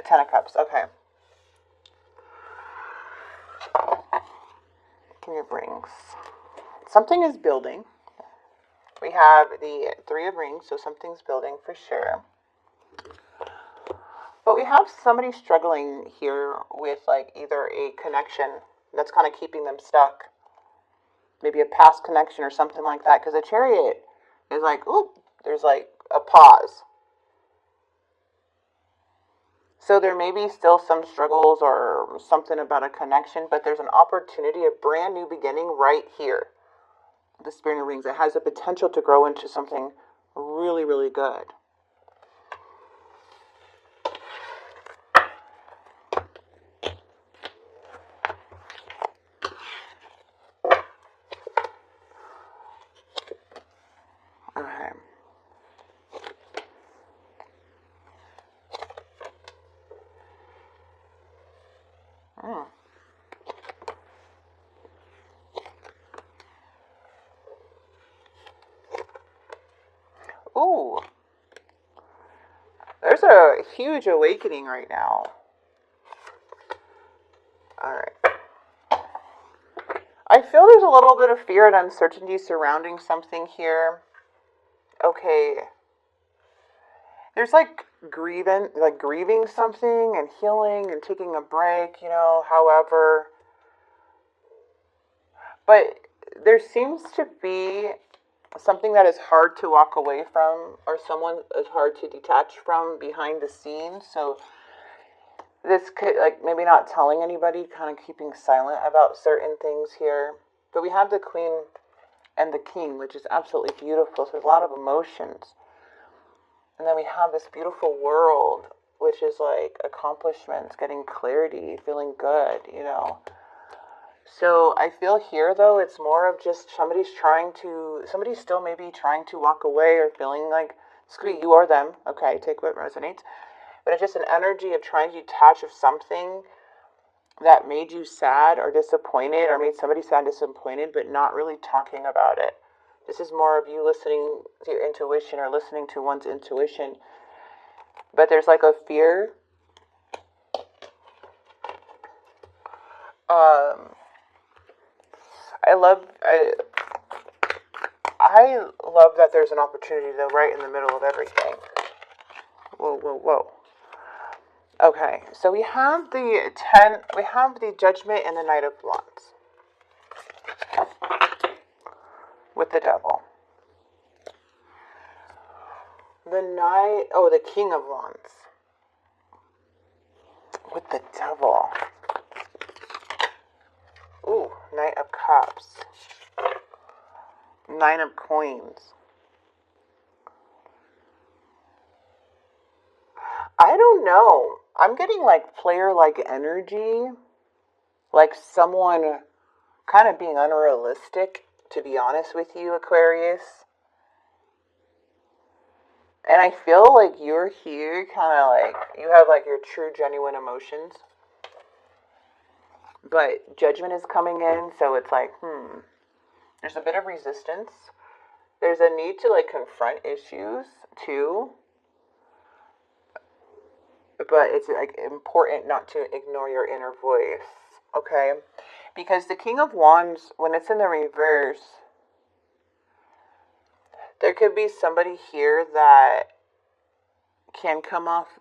Ten of Cups. Okay. Give me your rings. Something is building. We have the Three of Rings, so something's building for sure. But we have somebody struggling here with like either a connection that's kind of keeping them stuck. Maybe a past connection or something like that. Because the Chariot is like, ooh, there's like a pause. So there may be still some struggles or something about a connection, but there's an opportunity, a brand new beginning right here. The Spirit of Rings, it has the potential to grow into something really, really good. Okay. Ooh. There's a huge awakening right now. Alright. I feel there's a little bit of fear and uncertainty surrounding something here. Okay. There's like grieving something and healing and taking a break, however. But there seems to be something that is hard to walk away from, or someone is hard to detach from behind the scenes. So this could, like, maybe not telling anybody, kind of keeping silent about certain things here. But we have the Queen and the King, which is absolutely beautiful. So there's a lot of emotions. And then we have this beautiful world, which is like accomplishments, getting clarity, feeling good, So I feel here, though, it's more of just somebody's still maybe trying to walk away or feeling like, screw you or them. Okay, take what resonates. But it's just an energy of trying to detach of something that made you sad or disappointed, or made somebody sad and disappointed, but not really talking about it. This is more of you listening to your intuition or listening to one's intuition. But there's like a fear. I love that there's an opportunity, though, right in the middle of everything. Whoa. Okay, so we have the Judgment and the Knight of Wands with the Devil. The King of Wands with the Devil. Ooh, Knight of Cups. Nine of Coins. I don't know. I'm getting like player-like energy. Like someone kind of being unrealistic, to be honest with you, Aquarius. And I feel like you're here kind of like, you have like your true, genuine emotions. But judgment is coming in, so it's like, There's a bit of resistance. There's a need to like confront issues too. But it's like important not to ignore your inner voice, okay? Because the King of Wands, when it's in the reverse, there could be somebody here that can come off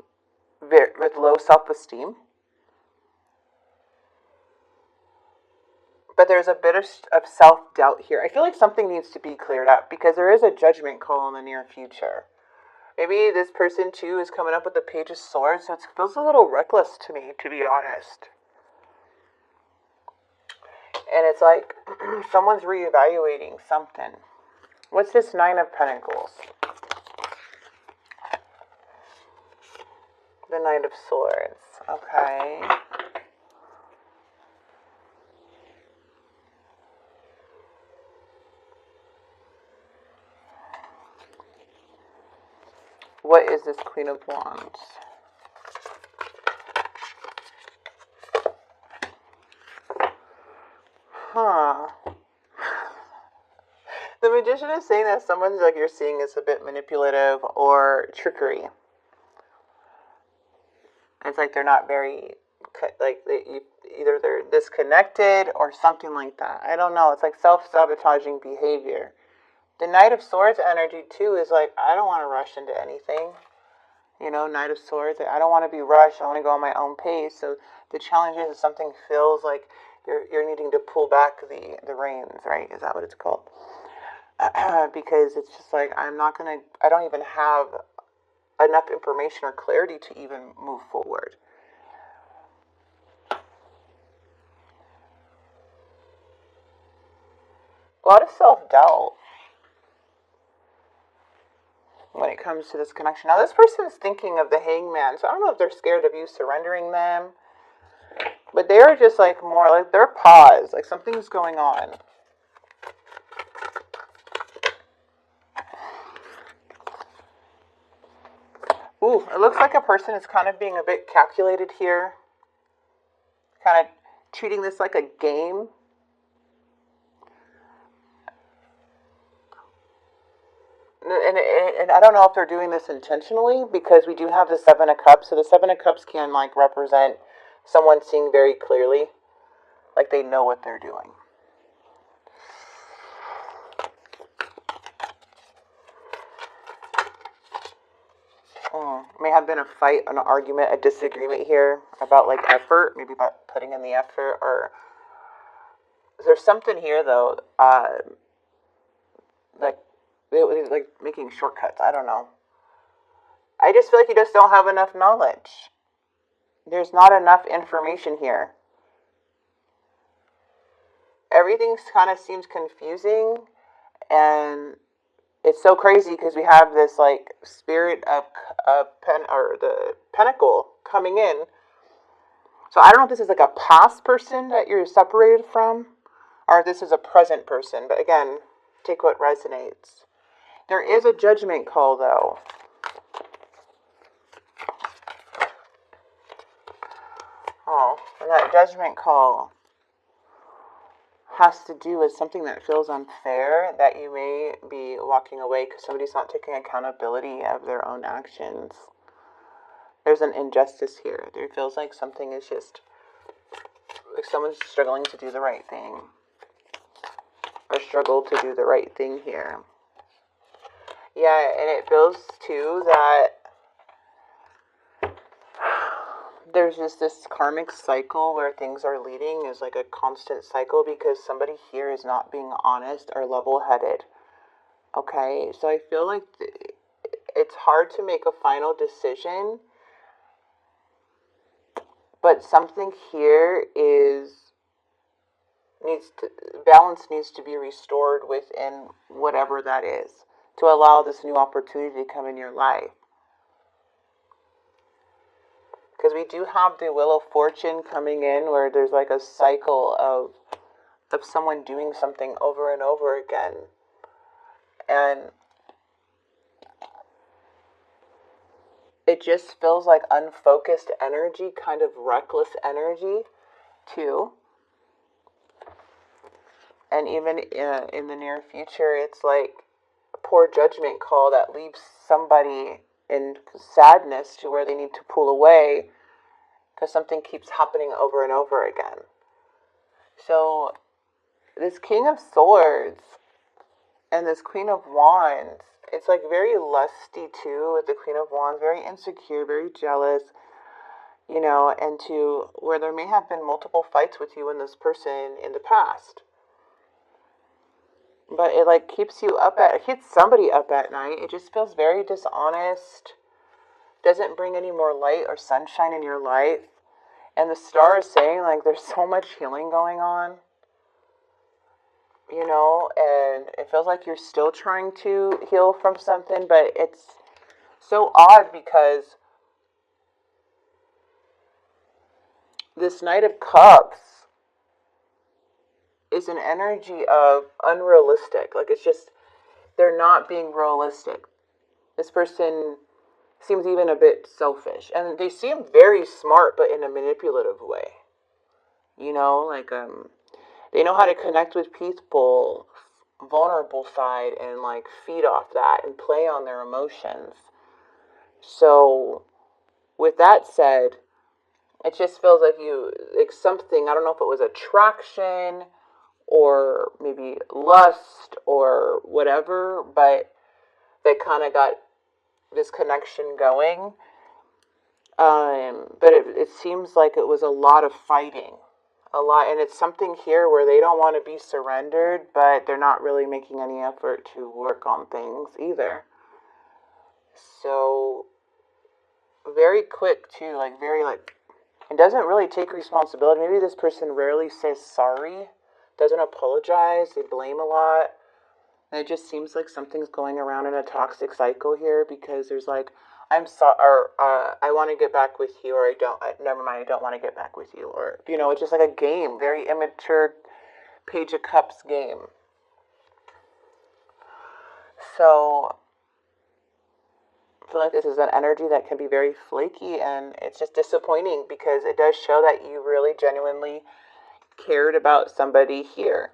with low self-esteem. But there's a bit of self-doubt here. I feel like something needs to be cleared up because there is a judgment call in the near future. Maybe this person, too, is coming up with the Page of Swords, so it feels a little reckless to me, to be honest. And it's like someone's reevaluating something. What's this Nine of Pentacles? The Knight of Swords. Okay. What is this Queen of Wands? The Magician is saying that someone's like you're seeing is a bit manipulative or trickery. It's like they're not very, like, either they're disconnected or something like that. I don't know. It's like self-sabotaging behavior. The Knight of Swords energy, too, is like, I don't want to rush into anything. You know, Knight of Swords, I don't want to be rushed. I want to go on my own pace. So the challenge is if something feels like you're needing to pull back the reins, right? Is that what it's called? Because it's just like, I don't even have enough information or clarity to even move forward. A lot of self-doubt when it comes to this connection. Now, this person is thinking of the Hangman, so I don't know if they're scared of you surrendering them, but they're just like more like they're paused, like something's going on. Ooh, it looks like a person is kind of being a bit calculated here, kind of treating this like a game. And I don't know if they're doing this intentionally, because we do have the Seven of Cups. So the Seven of Cups can like represent someone seeing very clearly, like they know what they're doing. May have been a fight, an argument, a disagreement here about like effort, maybe about putting in the effort, or there's something here though, like making shortcuts. I don't know. I just feel like you just don't have enough knowledge. There's not enough information here. Everything kind of seems confusing, and it's so crazy because we have this like spirit of the pentacle coming in. So I don't know if this is like a past person that you're separated from, or if this is a present person. But again, take what resonates. There is a judgment call though. Oh, and that judgment call has to do with something that feels unfair, that you may be walking away because somebody's not taking accountability of their own actions. There's an injustice here. There feels like something is just, like someone's struggling to do the right thing, or struggle to do the right thing here. Yeah, and it feels too that there's just this karmic cycle where things are leading is like a constant cycle because somebody here is not being honest or level-headed. Okay, so I feel like it's hard to make a final decision, but something here balance needs to be restored within whatever that is to allow this new opportunity to come in your life. Because we do have the Wheel of Fortune coming in where there's like a cycle of someone doing something over and over again. And it just feels like unfocused energy, kind of reckless energy too. And even in the near future, it's like a poor judgment call that leaves somebody in sadness to where they need to pull away because something keeps happening over and over again. So this King of Swords and this Queen of Wands, it's like very lusty too with the Queen of Wands, very insecure, very jealous, you know, and to where there may have been multiple fights with you and this person in the past. But it like keeps somebody up at night. It just feels very dishonest. Doesn't bring any more light or sunshine in your life. And the star is saying like there's so much healing going on. You know, and it feels like you're still trying to heal from something, but it's so odd because this Knight of Cups is an energy of unrealistic. Like it's just, they're not being realistic. This person seems even a bit selfish. And they seem very smart, but in a manipulative way. You know, like they know how to connect with people, vulnerable side, and like feed off that and play on their emotions. So with that said, It just feels like something, I don't know if it was attraction or maybe lust or whatever, but they kind of got this connection going. But it seems like it was a lot of fighting. A lot, and it's something here where they don't want to be surrendered, but they're not really making any effort to work on things either. So, very quick too, it doesn't really take responsibility. Maybe this person rarely says sorry, doesn't apologize, they blame a lot. And it just seems like something's going around in a toxic cycle here, because there's like, I'm sorry, or I want to get back with you, or I don't, never mind, I don't want to get back with you, or, it's just like a game, very immature Page of Cups game. So, I feel like this is an energy that can be very flaky, and it's just disappointing because it does show that you really genuinely cared about somebody here.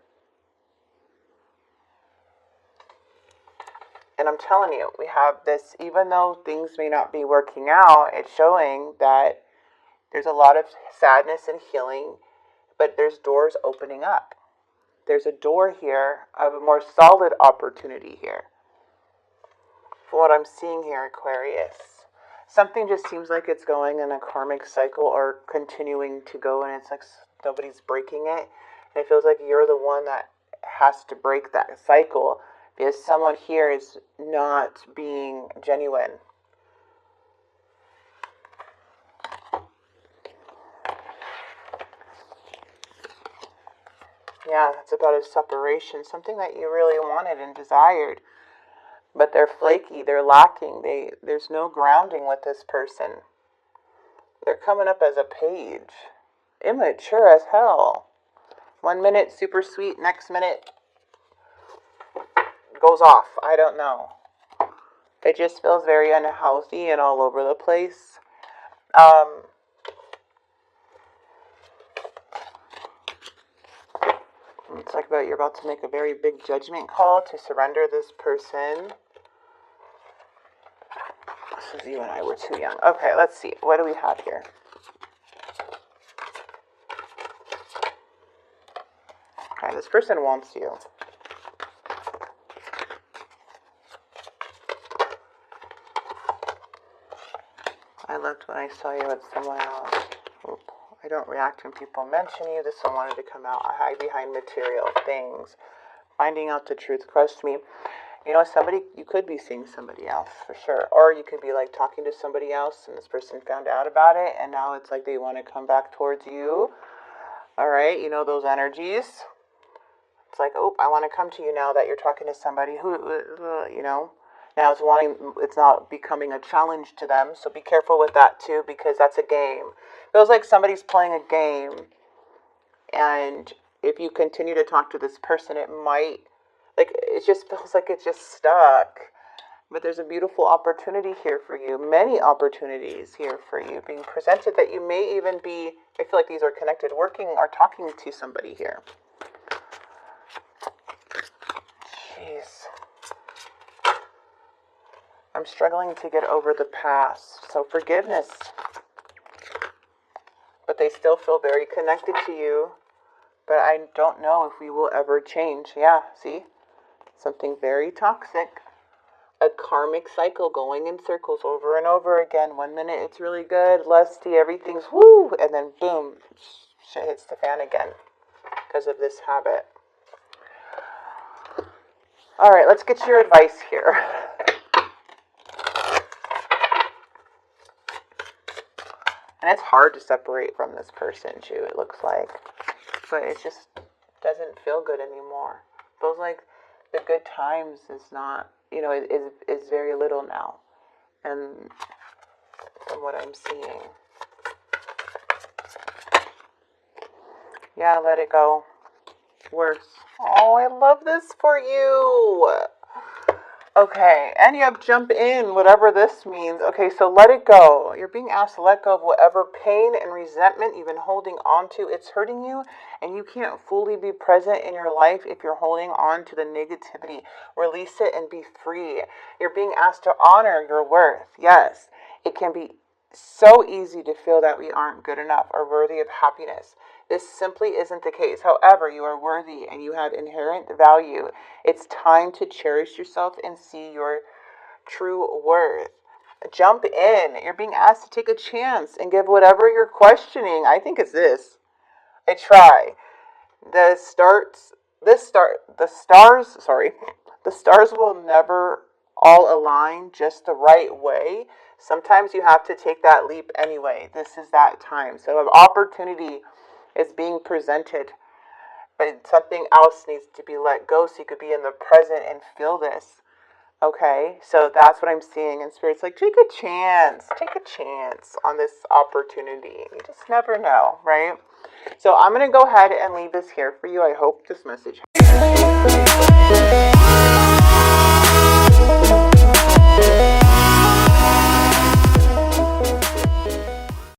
And I'm telling you, we have this, even though things may not be working out, it's showing that there's a lot of sadness and healing, but there's doors opening up. There's a door here of a more solid opportunity here. For what I'm seeing here, Aquarius, something just seems like it's going in a karmic cycle or continuing to go, and it's like nobody's breaking it. And it feels like you're the one that has to break that cycle, because someone here is not being genuine. Yeah, it's about a separation, something that you really wanted and desired. But they're flaky, they're lacking, there's no grounding with this person. They're coming up as a page. Immature as hell. 1 minute, super sweet, next minute goes off. I don't know. It just feels very unhealthy and all over the place. It's like you're about to make a very big judgment call to surrender this person. This is you and I were too young. Okay, let's see. What do we have here? Okay, this person wants you. I loved when I saw you with someone else. Oop. I don't react when people mention you. This one wanted to come out. I hide behind material things. Finding out the truth. Trust me. You could be seeing somebody else for sure. Or you could be like talking to somebody else and this person found out about it and now it's like they want to come back towards you. Alright, those energies. It's like, oh, I want to come to you now that you're talking to somebody who, now it's not becoming a challenge to them. So be careful with that too, because that's a game. It feels like somebody's playing a game, and if you continue to talk to this person, it might, it just feels like it's just stuck. But there's a beautiful opportunity here for you. Many opportunities here for you being presented that you may even be, I feel like these are connected, working or talking to somebody here. Jeez. I'm struggling to get over the past. So forgiveness. But they still feel very connected to you. But I don't know if we will ever change. Yeah, see? Something very toxic. A karmic cycle going in circles over and over again. 1 minute it's really good, lusty, everything's woo, and then boom, shit hits the fan again because of this habit. All right, let's get your advice here. And it's hard to separate from this person too, it looks like. But it just doesn't feel good anymore. It feels like the good times is not, is very little now. And from what I'm seeing. Yeah, let it go. Worse. Oh, I love this for you. Okay, and you have jump in, whatever this means. Okay, so let it go. You're being asked to let go of whatever pain and resentment you've been holding on to. It's hurting you, and you can't fully be present in your life if you're holding on to the negativity. Release it and be free. You're being asked to honor your worth. Yes, it can be so easy to feel that we aren't good enough or worthy of happiness. This simply isn't the case. However, you are worthy and you have inherent value. It's time to cherish yourself and see your true worth. Jump in. You're being asked to take a chance and give whatever you're questioning. I think it's this. A try. The starts the stars, sorry. The stars will never all align just the right way. Sometimes you have to take that leap anyway. This is that time. So an opportunity is being presented, but something else needs to be let go so you could be in the present and feel this. Okay, so that's what I'm seeing. And Spirit's like, take a chance on this opportunity. You just never know, right? So I'm going to go ahead and leave this here for you. I hope this message